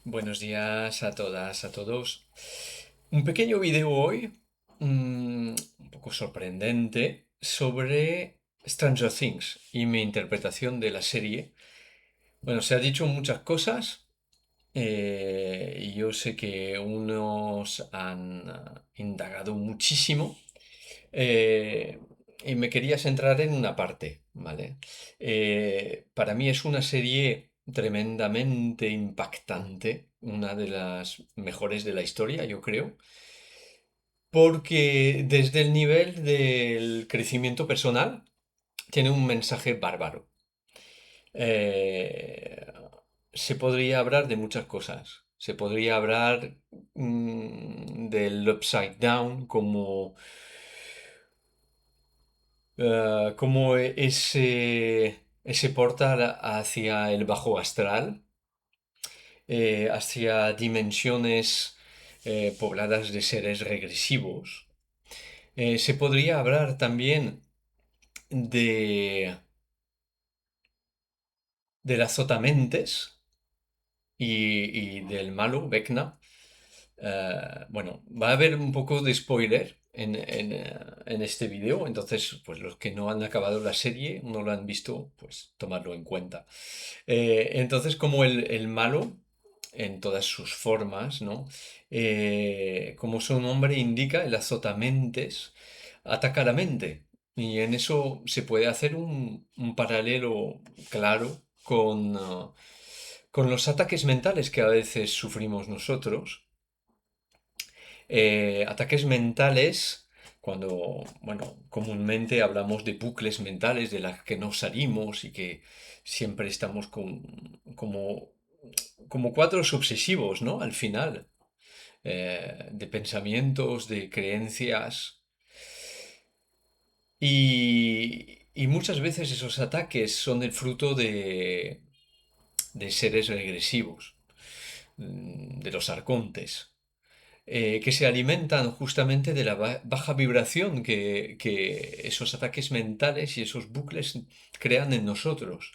Buenos días a todas, a todos. Un pequeño video hoy, un poco sorprendente, sobre Stranger Things y mi interpretación de la serie. Bueno, se ha dicho muchas cosas y yo sé que unos han indagado muchísimo eh, y me quería centrar en una parte, ¿vale? Para mí es una serie tremendamente impactante, una de las mejores de la historia, yo creo, porque desde el nivel del crecimiento personal tiene un mensaje bárbaro. Eh, Se podría hablar de muchas cosas. Se podría hablar del Upside Down como ese portal hacia el bajo astral, hacia dimensiones pobladas de seres regresivos. Se podría hablar también de, de las Zotamentes y del malo, Vecna. Bueno, va a haber un poco de spoiler en este vídeo, entonces, pues los que no han acabado la serie, no lo han visto, pues tomarlo en cuenta. Entonces, como el malo, en todas sus formas, ¿no? Como su nombre indica, el azotamentes ataca la mente. Y en eso se puede hacer un paralelo claro con los ataques mentales que a veces sufrimos nosotros. Ataques mentales, cuando, bueno, comúnmente hablamos de bucles mentales de las que no salimos y que siempre estamos como cuadros obsesivos, ¿no? Al final, de pensamientos, de creencias. Y muchas veces esos ataques son el fruto de seres regresivos, de los arcontes. Que se alimentan justamente de la baja vibración que esos ataques mentales y esos bucles crean en nosotros,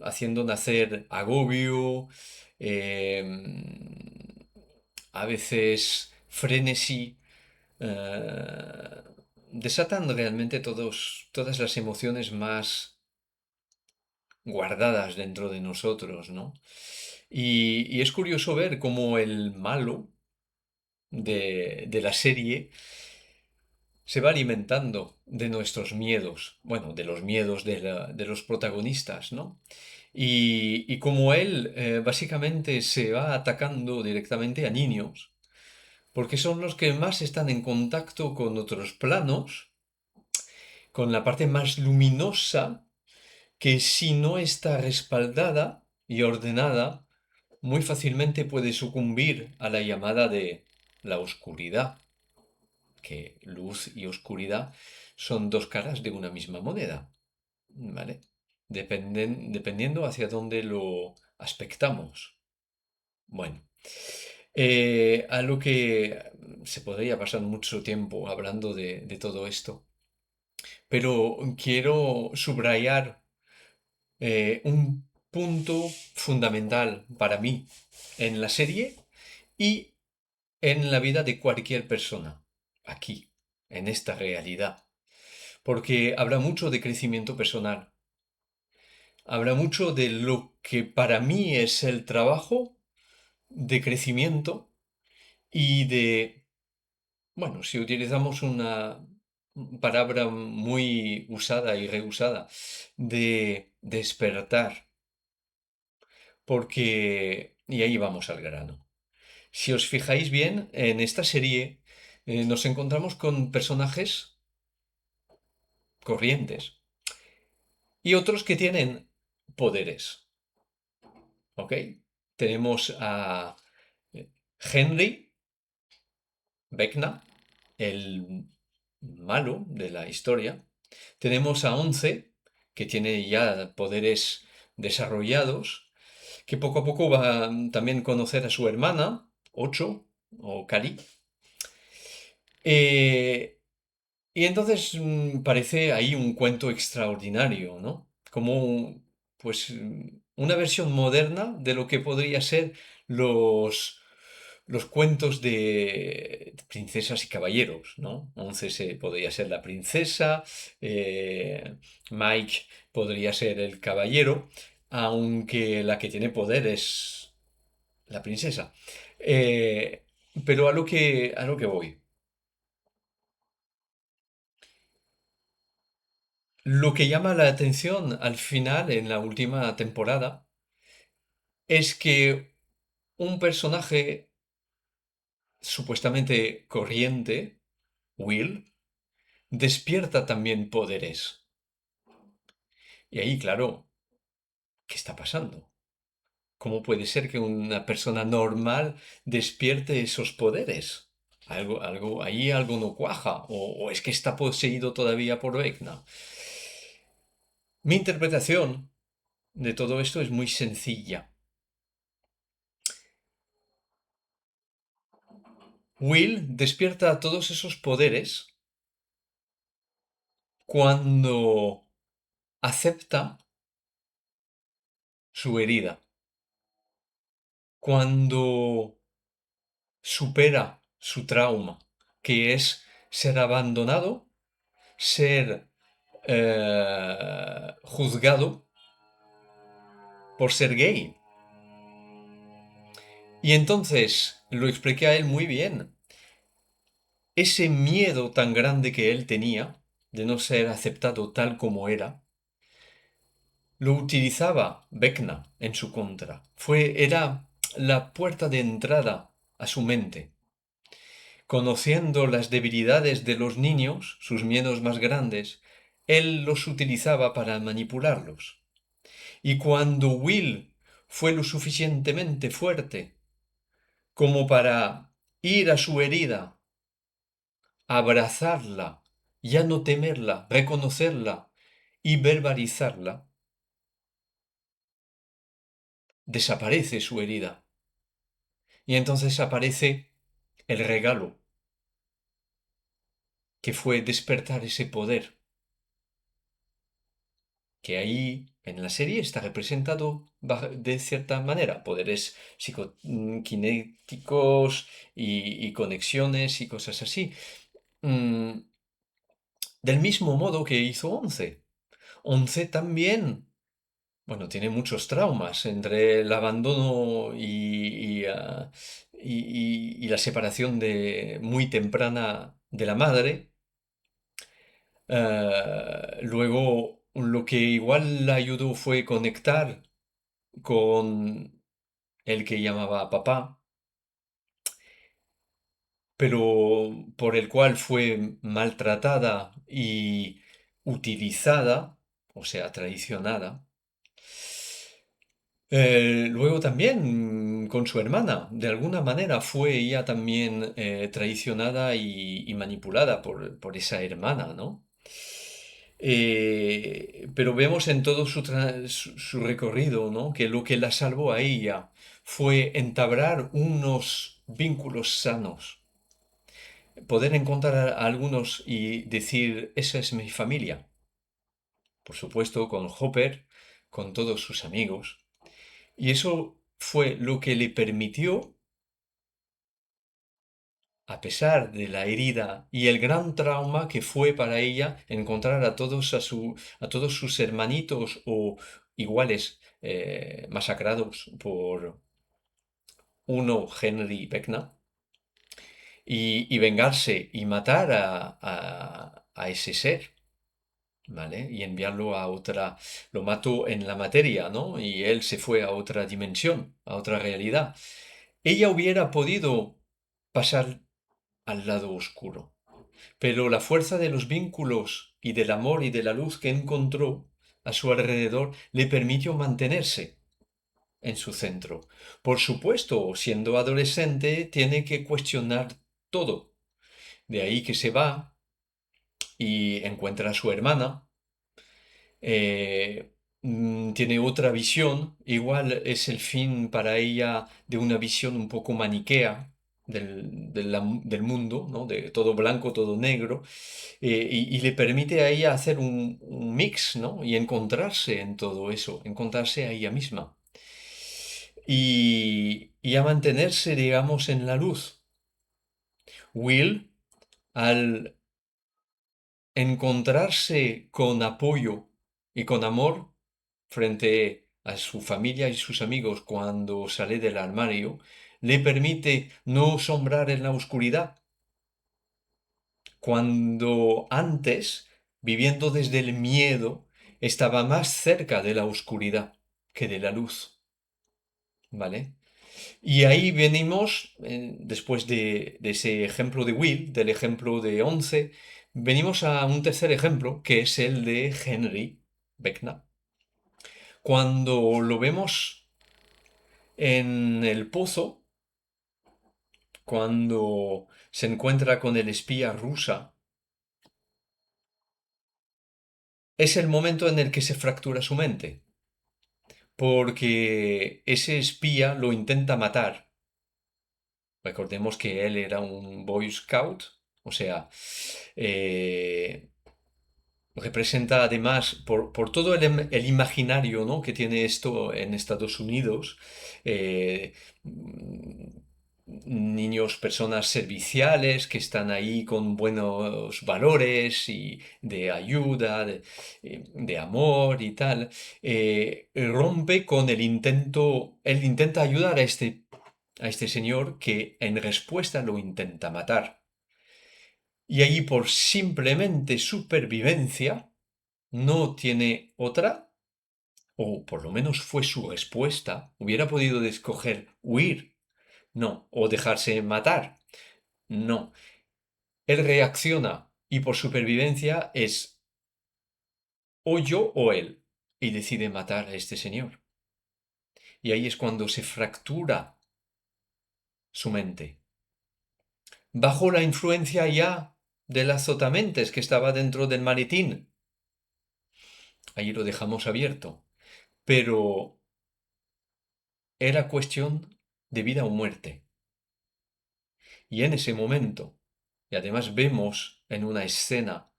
haciendo nacer agobio, eh, a veces frenesí, eh, desatan realmente todas las emociones más guardadas dentro de nosotros, ¿no? Y es curioso ver cómo el malo de la serie se va alimentando de nuestros miedos, bueno, de los miedos de los protagonistas, ¿no? Y como él básicamente se va atacando directamente a niños, porque son los que más están en contacto con otros planos, con la parte más luminosa, que si no está respaldada y ordenada, muy fácilmente puede sucumbir a la llamada de la oscuridad, que luz y oscuridad son dos caras de una misma moneda, ¿vale? Dependiendo hacia dónde lo aspectamos. Bueno, a lo que se podría pasar mucho tiempo hablando de todo esto, pero quiero subrayar un punto fundamental para mí en la serie y en la vida de cualquier persona, aquí, en esta realidad. Porque habla mucho de crecimiento personal, habla mucho de lo que para mí es el trabajo de crecimiento y de, bueno, si utilizamos una palabra muy usada y reusada, de despertar, porque, y ahí vamos al grano. Si os fijáis bien, en esta serie nos encontramos con personajes corrientes y otros que tienen poderes. ¿Ok? Tenemos a Henry Vecna, el malo de la historia. Tenemos a Once, que tiene ya poderes desarrollados, que poco a poco va también a conocer a su hermana, Ocho, o Cali. Eh, y entonces parece ahí un cuento extraordinario, ¿no? Como pues una versión moderna de lo que podría ser los, los cuentos de princesas y caballeros, ¿no? Once podría ser la princesa, Mike podría ser el caballero, aunque la que tiene poder es la princesa. Eh, pero a lo que voy. Lo que llama la atención al final, en la última temporada, es que un personaje supuestamente corriente, Will, despierta también poderes. Y ahí, claro, ¿qué está pasando? ¿Cómo puede ser que una persona normal despierte esos poderes? Ahí algo no cuaja, o es que está poseído todavía por Vecna. Mi interpretación de todo esto es muy sencilla. Will despierta todos esos poderes cuando acepta su herida, cuando supera su trauma, que es ser abandonado, ser juzgado por ser gay. Y entonces lo expliqué a él muy bien. Ese miedo tan grande que él tenía de no ser aceptado tal como era, lo utilizaba Vecna en su contra. Era la puerta de entrada a su mente. Conociendo las debilidades de los niños, sus miedos más grandes, él los utilizaba para manipularlos. Y cuando Will fue lo suficientemente fuerte como para ir a su herida, abrazarla, ya no temerla, reconocerla y verbalizarla, desaparece su herida. Y entonces aparece el regalo, que fue despertar ese poder, que ahí en la serie está representado de cierta manera, poderes psicoquinéticos y conexiones y cosas así. Mm, del mismo modo que hizo Once. Once también, bueno, tiene muchos traumas entre el abandono y la separación muy temprana de la madre. Luego, lo que igual la ayudó fue conectar con el que llamaba papá, pero por el cual fue maltratada y utilizada, o sea, traicionada. Luego también con su hermana, de alguna manera fue ella también traicionada y manipulada por esa hermana, ¿no? Pero vemos en todo su recorrido, ¿no? Que lo que la salvó a ella fue entablar unos vínculos sanos, poder encontrar a algunos y decir, esa es mi familia. Por supuesto, con Hopper, con todos sus amigos. Y eso fue lo que le permitió, a pesar de la herida y el gran trauma que fue para ella encontrar a todos sus hermanitos o iguales masacrados por uno, Henry Vecna, y vengarse y matar a ese ser. ¿Vale? Y enviarlo a otra, lo mató en la materia, ¿no? Y él se fue a otra dimensión, a otra realidad. Ella hubiera podido pasar al lado oscuro, pero la fuerza de los vínculos y del amor y de la luz que encontró a su alrededor le permitió mantenerse en su centro. Por supuesto, siendo adolescente, tiene que cuestionar todo. De ahí que se va y encuentra a su hermana. Tiene otra visión, igual es el fin para ella de una visión un poco maniquea, del mundo, ¿no? De todo blanco, todo negro, y le permite a ella hacer un mix, ¿no? Y encontrarse en todo eso, encontrarse a ella misma. Y a mantenerse, digamos, en la luz. Will, al encontrarse con apoyo y con amor frente a su familia y sus amigos cuando sale del armario, le permite no sombrar en la oscuridad, cuando antes, viviendo desde el miedo, estaba más cerca de la oscuridad que de la luz, ¿vale? Y ahí venimos, después de ese ejemplo de Will, del ejemplo de 11, venimos a un tercer ejemplo, que es el de Henry Beckner. Cuando lo vemos en el pozo, cuando se encuentra con el espía rusa, es el momento en el que se fractura su mente, porque ese espía lo intenta matar. Recordemos que él era un Boy Scout, o sea, eh, representa además, por todo el imaginario, ¿no? Que tiene esto en Estados Unidos, eh, niños, personas serviciales que están ahí con buenos valores y de ayuda, de amor y tal, rompe con él intenta ayudar a este señor que en respuesta lo intenta matar. Y allí por simplemente supervivencia, no tiene otra, o por lo menos fue su respuesta, hubiera podido escoger huir, no, o dejarse matar, no. Él reacciona y por supervivencia es o yo o él, y decide matar a este señor. Y ahí es cuando se fractura su mente. Bajo la influencia ya del azotamentes que estaba dentro del maletín. Ahí lo dejamos abierto. Pero era cuestión de vida o muerte. Y en ese momento, y además vemos en una escena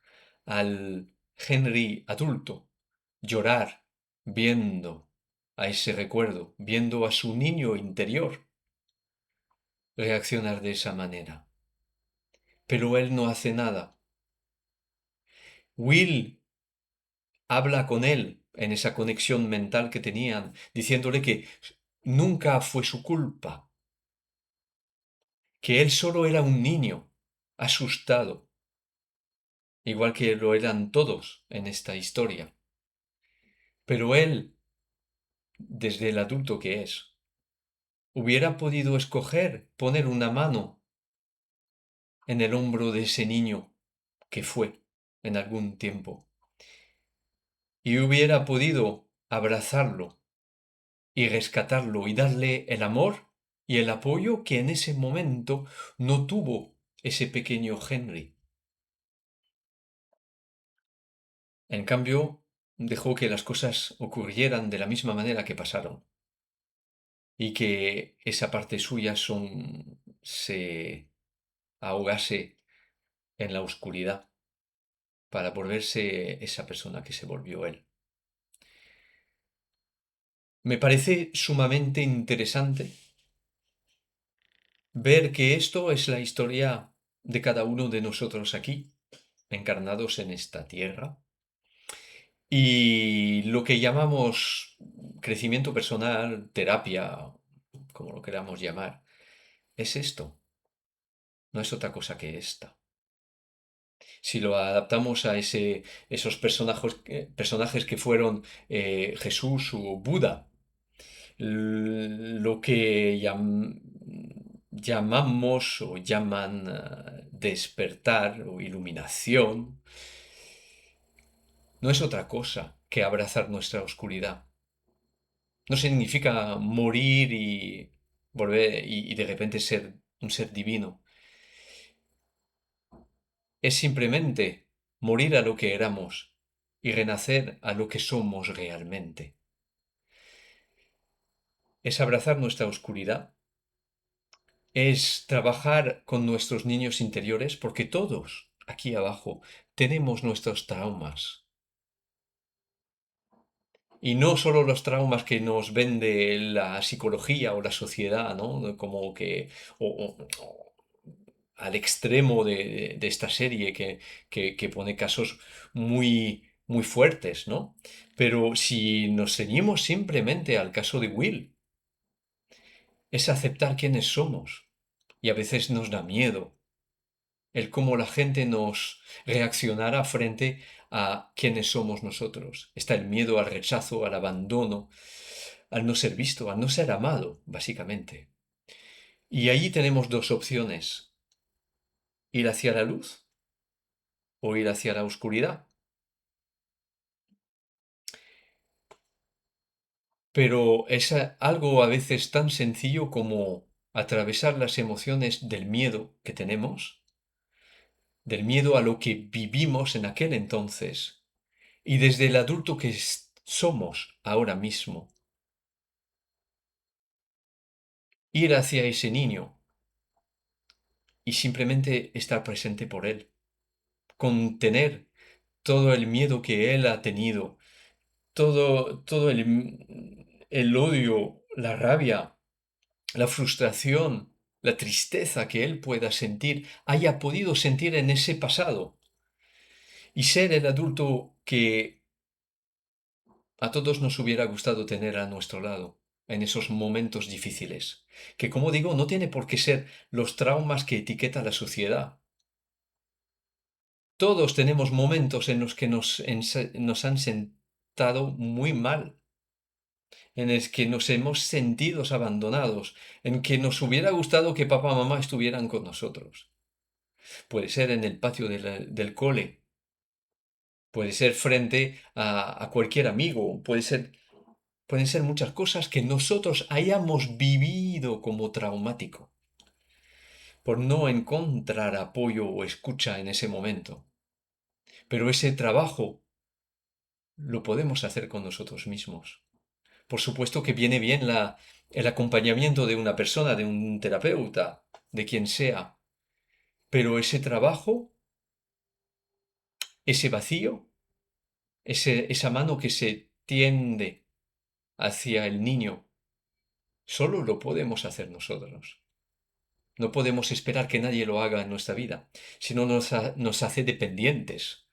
al Henry adulto llorar viendo a ese recuerdo, viendo a su niño interior reaccionar de esa manera. Pero él no hace nada. Will habla con él en esa conexión mental que tenían, diciéndole que nunca fue su culpa, que él solo era un niño asustado, igual que lo eran todos en esta historia. Pero él, desde el adulto que es, hubiera podido escoger poner una mano en el hombro de ese niño que fue en algún tiempo y hubiera podido abrazarlo y rescatarlo y darle el amor y el apoyo que en ese momento no tuvo ese pequeño Henry. En cambio, dejó que las cosas ocurrieran de la misma manera que pasaron y que esa parte suya se ahogase en la oscuridad para volverse esa persona que se volvió él. Me parece sumamente interesante ver que esto es la historia de cada uno de nosotros aquí, encarnados en esta tierra, y lo que llamamos crecimiento personal, terapia, como lo queramos llamar, es esto, no es otra cosa que esta. Si lo adaptamos a esos personajes que fueron Jesús o Buda, lo que llamamos o llaman despertar o iluminación, no es otra cosa que abrazar nuestra oscuridad. No significa morir y volver y de repente ser un ser divino. Es simplemente morir a lo que éramos y renacer a lo que somos realmente. Es abrazar nuestra oscuridad es trabajar con nuestros niños interiores, porque todos aquí abajo tenemos nuestros traumas. Y no solo los traumas que nos vende la psicología o la sociedad, ¿no? Como que, o al extremo de esta serie que pone casos muy fuertes, ¿no? Pero si nos ceñimos simplemente al caso de Will, es aceptar quiénes somos. Y a veces nos da miedo el cómo la gente nos reaccionará frente a quiénes somos nosotros. Está el miedo al rechazo, al abandono, al no ser visto, al no ser amado, básicamente. Y allí tenemos dos opciones, ir hacia la luz o ir hacia la oscuridad. Pero es algo a veces tan sencillo como atravesar las emociones del miedo que tenemos, del miedo a lo que vivimos en aquel entonces, y desde el adulto que somos ahora mismo, ir hacia ese niño y simplemente estar presente por él, contener todo el miedo que él ha tenido, todo el odio, la rabia, la frustración, la tristeza que él pueda sentir, haya podido sentir en ese pasado, y ser el adulto que a todos nos hubiera gustado tener a nuestro lado en esos momentos difíciles, que como digo, no tiene por qué ser los traumas que etiqueta la sociedad. Todos tenemos momentos en los que nos han sentado muy mal, en el que nos hemos sentido abandonados, en que nos hubiera gustado que papá y mamá estuvieran con nosotros. Puede ser en el patio del cole, puede ser frente a cualquier amigo, pueden ser muchas cosas que nosotros hayamos vivido como traumático, por no encontrar apoyo o escucha en ese momento. Pero ese trabajo lo podemos hacer con nosotros mismos. Por supuesto que viene bien el acompañamiento de una persona, de un terapeuta, de quien sea, pero ese trabajo, ese vacío, esa mano que se tiende hacia el niño, solo lo podemos hacer nosotros. No podemos esperar que nadie lo haga en nuestra vida, sino nos hace dependientes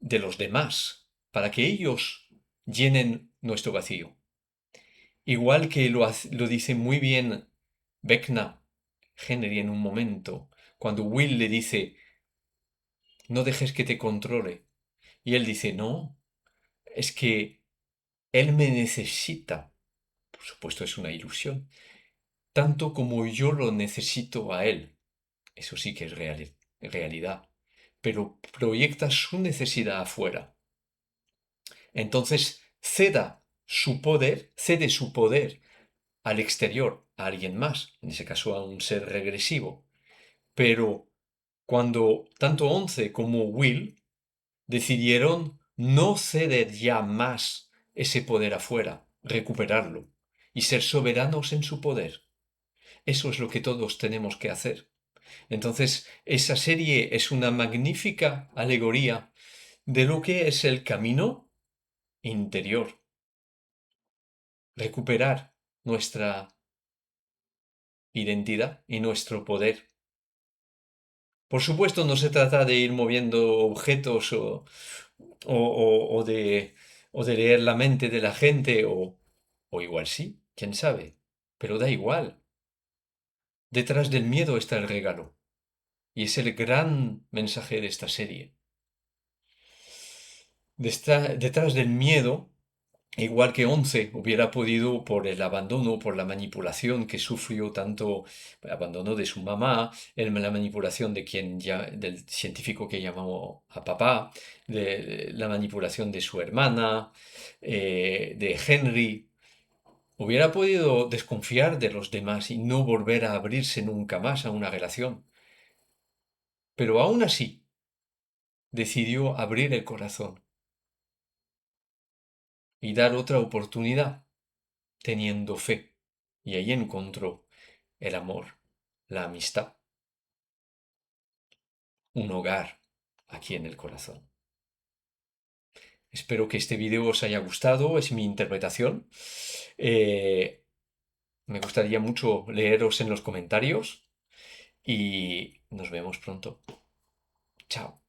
de los demás para que ellos llenen nuestro vacío. Igual que lo dice muy bien Vecna Henry en un momento, cuando Will le dice, no dejes que te controle. Y él dice, no, es que él me necesita. Por supuesto es una ilusión, tanto como yo lo necesito a él. Eso sí que es realidad. Pero proyecta su necesidad afuera. Entonces cede su poder al exterior, a alguien más, en ese caso a un ser regresivo. Pero cuando tanto Once como Will decidieron no ceder ya más ese poder afuera, recuperarlo y ser soberanos en su poder. Eso es lo que todos tenemos que hacer. Entonces, esa serie es una magnífica alegoría de lo que es el camino interior, recuperar nuestra identidad y nuestro poder. Por supuesto, no se trata de ir moviendo objetos o de leer la mente de la gente, o igual sí, quién sabe, pero da igual. Detrás del miedo está el regalo, y es el gran mensaje de esta serie. Detrás del miedo, igual que Once hubiera podido, por el abandono, por la manipulación que sufrió, tanto el abandono de su mamá, la manipulación del científico que llamó a papá, de la manipulación de su hermana, de Henry, hubiera podido desconfiar de los demás y no volver a abrirse nunca más a una relación. Pero aún así, decidió abrir el corazón y dar otra oportunidad, teniendo fe. Y ahí encontró el amor. la amistad, un hogar aquí en el corazón. Espero que este vídeo os haya gustado, es mi interpretación. Eh, Me gustaría mucho leeros en los comentarios y nos vemos pronto. Chao.